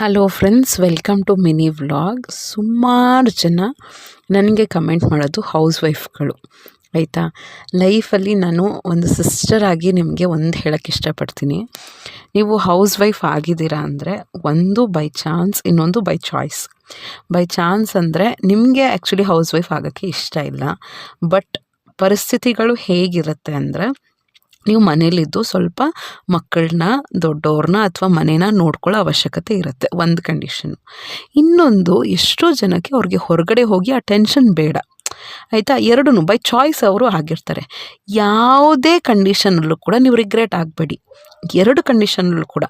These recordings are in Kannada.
Hello friends, welcome to mini vlog. ಸುಮಾರು ಜನ ನನಗೆ ಕಮೆಂಟ್ ಮಾಡೋದು ಹೌಸ್ ವೈಫ್ಗಳು, ಆಯಿತಾ. ಲೈಫಲ್ಲಿ ನಾನು ಒಂದು ಸಿಸ್ಟರ್ ಆಗಿ ನಿಮಗೆ ಒಂದು ಹೇಳೋಕ್ಕೆ ಇಷ್ಟಪಡ್ತೀನಿ. ನೀವು ಹೌಸ್ ವೈಫ್ ಆಗಿದ್ದೀರಾ ಅಂದರೆ ಒಂದು ಬೈ ಚಾನ್ಸ್, ಇನ್ನೊಂದು ಬೈ ಚಾಯ್ಸ್. ಬೈ ಚಾನ್ಸ್ ಅಂದರೆ ನಿಮಗೆ ಆ್ಯಕ್ಚುಲಿ ಹೌಸ್ ವೈಫ್ ಆಗೋಕ್ಕೆ ಇಷ್ಟ ಇಲ್ಲ, ಬಟ್ ಪರಿಸ್ಥಿತಿಗಳು ಹೇಗಿರುತ್ತೆ ಅಂದರೆ ನೀವು ಮನೇಲಿದ್ದು ಸ್ವಲ್ಪ ಮಕ್ಕಳನ್ನ, ದೊಡ್ಡವ್ರನ್ನ ಅಥವಾ ಮನೇನ ನೋಡ್ಕೊಳ್ಳೋ ಅವಶ್ಯಕತೆ ಇರುತ್ತೆ, ಒಂದು ಕಂಡೀಷನ್ನು. ಇನ್ನೊಂದು, ಎಷ್ಟೋ ಜನಕ್ಕೆ ಅವ್ರಿಗೆ ಹೊರಗಡೆ ಹೋಗಿ ಆ ಟೆನ್ಷನ್ ಬೇಡ, ಆಯಿತಾ. ಎರಡೂ ಬೈ ಚಾಯ್ಸ್ ಅವರು ಆಗಿರ್ತಾರೆ. ಯಾವುದೇ ಕಂಡೀಷನಲ್ಲೂ ಕೂಡ ನೀವು ರಿಗ್ರೆಟ್ ಆಗಬೇಡಿ. ಎರಡು ಕಂಡೀಷನಲ್ಲೂ ಕೂಡ,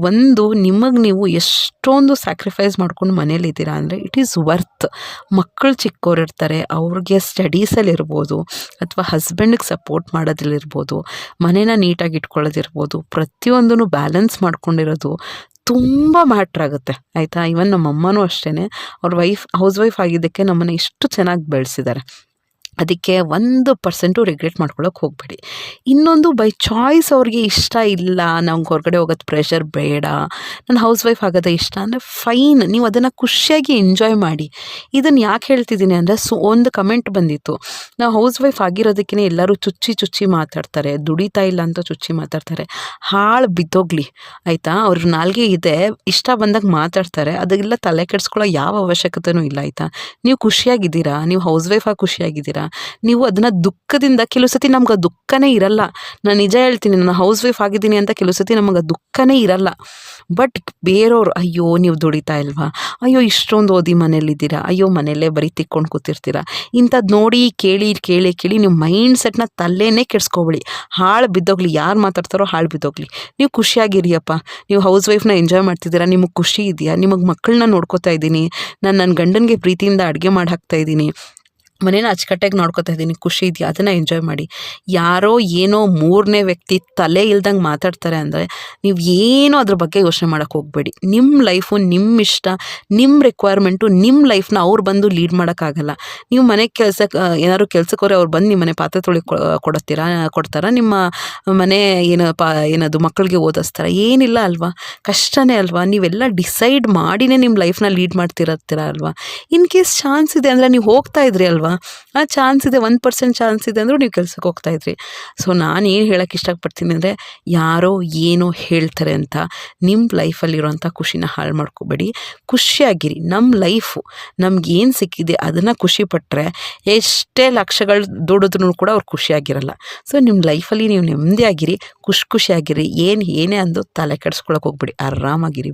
ಒಂದು, ನಿಮಗೆ ನೀವು ಎಷ್ಟೊಂದು ಸ್ಯಾಕ್ರಿಫೈಸ್ ಮಾಡ್ಕೊಂಡು ಮನೇಲಿದ್ದೀರಾ ಅಂದರೆ ಇಟ್ ಈಸ್ ವರ್ತ್. ಮಕ್ಕಳು ಚಿಕ್ಕವರಿರ್ತಾರೆ, ಅವ್ರಿಗೆ ಸ್ಟಡೀಸಲ್ಲಿರ್ಬೋದು ಅಥವಾ ಹಸ್ಬೆಂಡಿಗೆ ಸಪೋರ್ಟ್ ಮಾಡೋದ್ರಲ್ಲಿರ್ಬೋದು, ಮನೇನ ನೀಟಾಗಿ ಇಟ್ಕೊಳ್ಳೋದಿರ್ಬೋದು, ಪ್ರತಿಯೊಂದೂ ಬ್ಯಾಲೆನ್ಸ್ ಮಾಡ್ಕೊಂಡಿರೋದು ತುಂಬ ಮ್ಯಾಟ್ರ್ ಆಗುತ್ತೆ, ಆಯಿತಾ. ಈವನ್ ನಮ್ಮ ಅಮ್ಮನೂ ಅಷ್ಟೇ, ಅವ್ರ ಹೌಸ್ ವೈಫ್ ಆಗಿದ್ದಕ್ಕೆ ನಮ್ಮನ್ನು ಇಷ್ಟು ಚೆನ್ನಾಗಿ ಬೆಳೆಸಿದ್ದಾರೆ. ಅದಕ್ಕೆ 1% ರಿಗ್ರೆಟ್ ಮಾಡ್ಕೊಳ್ಳೋಕೆ ಹೋಗಬೇಡಿ. ಇನ್ನೊಂದು, ಬೈ ಚಾಯ್ಸ್ ಅವ್ರಿಗೆ ಇಷ್ಟ ಇಲ್ಲ, ನಮ್ಗೆ ಹೊರಗಡೆ ಹೋಗೋದು ಪ್ರೆಷರ್ ಬೇಡ, ನಾನು ಹೌಸ್ ವೈಫ್ ಆಗೋದೇ ಇಷ್ಟ ಅಂದರೆ ಫೈನ್, ನೀವು ಅದನ್ನು ಖುಷಿಯಾಗಿ ಎಂಜಾಯ್ ಮಾಡಿ. ಇದನ್ನು ಯಾಕೆ ಹೇಳ್ತಿದ್ದೀನಿ ಅಂದರೆ, ಒಂದು ಕಮೆಂಟ್ ಬಂದಿತ್ತು, ನಾವು ಹೌಸ್ ವೈಫ್ ಆಗಿರೋದಕ್ಕೇ ಎಲ್ಲರೂ ಚುಚ್ಚಿ ಮಾತಾಡ್ತಾರೆ, ದುಡಿತಾ ಇಲ್ಲ ಅಂತ ಚುಚ್ಚಿ ಮಾತಾಡ್ತಾರೆ. ಹಾಳು ಬಿದ್ದೋಗ್ಲಿ, ಆಯಿತಾ. ಅವ್ರ ನಾಲ್ಗೆ ಇದೆ, ಇಷ್ಟ ಬಂದಾಗ ಮಾತಾಡ್ತಾರೆ, ಅದೆಲ್ಲ ತಲೆ ಕೆಡಿಸ್ಕೊಳ್ಳೋ ಯಾವ ಅವಶ್ಯಕತೆಯೂ ಇಲ್ಲ, ಆಯಿತಾ. ನೀವು ಖುಷಿಯಾಗಿದ್ದೀರಾ, ನೀವು ಹೌಸ್ ವೈಫಾಗಿ ಖುಷಿಯಾಗಿದ್ದೀರಾ, ನೀವು ಅದನ್ನು ದುಃಖದಿಂದ, ಕೆಲವು ಸತಿ ನಮ್ಗೆ ದುಃಖನೇ ಇರಲ್ಲ. ನಾನು ನಿಜ ಹೇಳ್ತೀನಿ, ನಾನು ಹೌಸ್ ವೈಫ್ ಆಗಿದ್ದೀನಿ ಅಂತ ಕೆಲವು ಸತಿ ನಮಗೆ ದುಃಖನೇ ಇರಲ್ಲ. ಬಟ್ ಬೇರೆಯವರು, ಅಯ್ಯೋ ನೀವು ದುಡಿತಾ ಇಲ್ವಾ, ಅಯ್ಯೋ ಇಷ್ಟೊಂದು ಓದಿ ಮನೇಲಿದ್ದೀರಾ, ಅಯ್ಯೋ ಮನೆಯಲ್ಲೇ ಬರೀ ತಿಕ್ಕೊಂಡು ಕೂತಿರ್ತೀರಾ, ಇಂಥದ್ದು ನೋಡಿ ಕೇಳಿ ನೀವು ಮೈಂಡ್ ಸೆಟ್ನ ತಲೆನೇ ಕೆಡಿಸ್ಕೊಬೇಡಿ. ಹಾಳು ಬಿದ್ದೋಗ್ಲಿ, ಯಾರು ಮಾತಾಡ್ತಾರೋ ಹಾಳು ಬಿದ್ದೋಗ್ಲಿ, ನೀವು ಖುಷಿಯಾಗಿರಿಯಪ್ಪ. ನೀವು ಹೌಸ್ ವೈಫ್ನ ಎಂಜಾಯ್ ಮಾಡ್ತಿದ್ದೀರಾ, ನಿಮಗೆ ಖುಷಿ ಇದೆಯಾ, ನಿಮಗೆ ಮಕ್ಕಳನ್ನ ನೋಡ್ಕೋತಾ ಇದ್ದೀನಿ, ನಾನು ನನ್ನ ಗಂಡನಿಗೆ ಪ್ರೀತಿಯಿಂದ ಅಡುಗೆ ಮಾಡಿ ಹಾಕ್ತಾ ಇದ್ದೀನಿ, ಮನೇನ ಅಚ್ಚುಕಟ್ಟಾಗಿ ನೋಡ್ಕೊತಾ ಇದ್ದೀನಿ, ಖುಷಿ ಇದೆಯಾ, ಅದನ್ನು ಎಂಜಾಯ್ ಮಾಡಿ. ಯಾರೋ ಏನೋ ಮೂರನೇ ವ್ಯಕ್ತಿ ತಲೆ ಇಲ್ದಂಗೆ ಮಾತಾಡ್ತಾರೆ ಅಂದರೆ ನೀವು ಏನೋ ಅದ್ರ ಬಗ್ಗೆ ಯೋಚನೆ ಮಾಡೋಕ್ಕೆ ಹೋಗಬೇಡಿ. ನಿಮ್ಮ ಲೈಫು, ನಿಮ್ಮ ಇಷ್ಟ, ನಿಮ್ಮ ರಿಕ್ವೈರ್ಮೆಂಟು, ನಿಮ್ಮ ಲೈಫ್ನ ಅವ್ರು ಬಂದು ಲೀಡ್ ಮಾಡೋಕ್ಕಾಗಲ್ಲ. ನೀವು ಮನೆಗೆ ಏನಾದ್ರು ಕೆಲ್ಸಕ್ಕೆ ಹೋದ್ರೆ ಅವ್ರು ಬಂದು ನಿಮ್ಮ ಮನೆ ಪಾತ್ರೆ ತೊಳಿ ಕೊಡ್ತಾರ, ನಿಮ್ಮ ಮನೆ ಏನದು ಮಕ್ಕಳಿಗೆ ಓದಿಸ್ತಾರ, ಏನಿಲ್ಲ ಅಲ್ವಾ, ಕಷ್ಟನೇ ಅಲ್ವಾ. ನೀವೆಲ್ಲ ಡಿಸೈಡ್ ಮಾಡಿನೇ ನಿಮ್ಮ ಲೈಫ್ನ ಲೀಡ್ ಮಾಡ್ತಿರ್ತೀರ ಅಲ್ವಾ. ಇನ್ ಕೇಸ್ ಚಾನ್ಸ್ ಇದೆ ಅಂದರೆ ನೀವು ಹೋಗ್ತಾ ಇದ್ರಿ ಅಲ್ವಾ, ಆ ಚಾನ್ಸ್ ಇದೆ, 1% ಚಾನ್ಸ್ ಇದೆ ಅಂದರೂ ನೀವು ಕೆಲ್ಸಕ್ಕೆ ಹೋಗ್ತಾ ಇದ್ರಿ. ಸೊ ನಾನು ಏನು ಹೇಳೋಕ್ಕೆ ಇಷ್ಟಪಡ್ತೀನಿ ಅಂದರೆ, ಯಾರೋ ಏನೋ ಹೇಳ್ತಾರೆ ಅಂತ ನಿಮ್ಮ ಲೈಫಲ್ಲಿರೋಂಥ ಖುಷಿನ ಹಾಳು ಮಾಡ್ಕೋಬೇಡಿ. ಖುಷಿಯಾಗಿರಿ. ನಮ್ಮ ಲೈಫು, ನಮ್ಗೇನು ಸಿಕ್ಕಿದೆ ಅದನ್ನು ಖುಷಿ ಪಟ್ಟರೆ ಎಷ್ಟೇ ಲಕ್ಷಗಳು ದುಡಿದ್ರೂ ಕೂಡ ಅವ್ರು ಖುಷಿಯಾಗಿರಲ್ಲ. ಸೊ ನಿಮ್ಮ ಲೈಫಲ್ಲಿ ನೀವು ನೆಮ್ಮದಿಯಾಗಿರಿ, ಖುಷಿಯಾಗಿರಿ. ಏನೇ ಅಂದು ತಲೆ ಕೆಡಿಸ್ಕೊಳಕ್ಕೆ ಹೋಗ್ಬೇಡಿ, ಆರಾಮಾಗಿರಿ.